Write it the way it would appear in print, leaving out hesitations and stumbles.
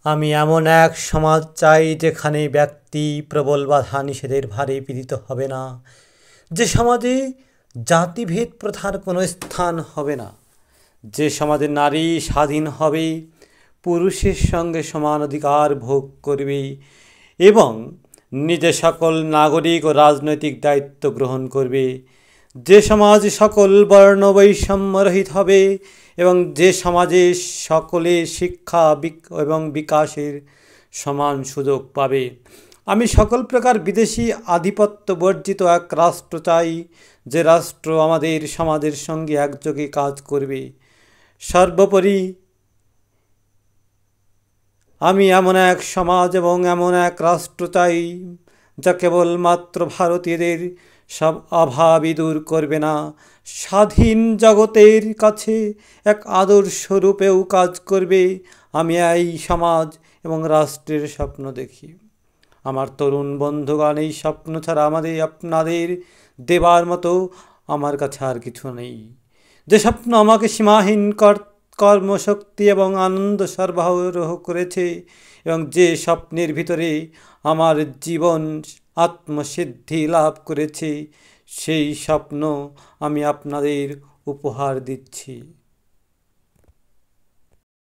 আমি এমন এক সমাজ চাই যেখানে ব্যক্তি প্রবল বাধা নিষেধের ভারে পীড়িত হবে না, যে সমাজে জাতিভেদ প্রথার কোনো স্থান হবে না, যে সমাজে নারী স্বাধীন হবে, পুরুষের সঙ্গে সমান অধিকার ভোগ করবে এবং নিজে সকল নাগরিক ও রাজনৈতিক দায়িত্ব গ্রহণ করবে, যে সমাজ সকল বর্ণ বৈষম্য রহিত হবে এবং যে সমাজে সকলে শিক্ষা এবং বিকাশের সমান সুযোগ পাবে। আমি সকল প্রকার বিদেশি আধিপত্য বর্জিত এক রাষ্ট্র চাই, যে রাষ্ট্র আমাদের সমাজের সঙ্গে একযোগে কাজ করবে। সর্বোপরি আমি এমন এক সমাজ এবং এমন এক রাষ্ট্র চাই যা কেবলমাত্র ভারতীয়দের সব অভাবই দূর করবে না, স্বাধীন জগতের কাছে এক আদর্শ রূপেও কাজ করবে। আমি এই সমাজ এবং রাষ্ট্রের স্বপ্ন দেখি। আমার তরুণ বন্ধুগণ, এই স্বপ্ন ছাড়া আপনাদের দেবার মতো আমার কাছে আর কিছু নেই। যে স্বপ্ন আমাকে সীমাহীন কর্মশক্তি এবং আনন্দ সরবরাহ করেছে এবং যে স্বপ্নের ভিতরে আমার জীবন আত্মসিদ্ধি লাভ করেছে, সেই স্বপ্ন আমি আপনাদের উপহার দিচ্ছি।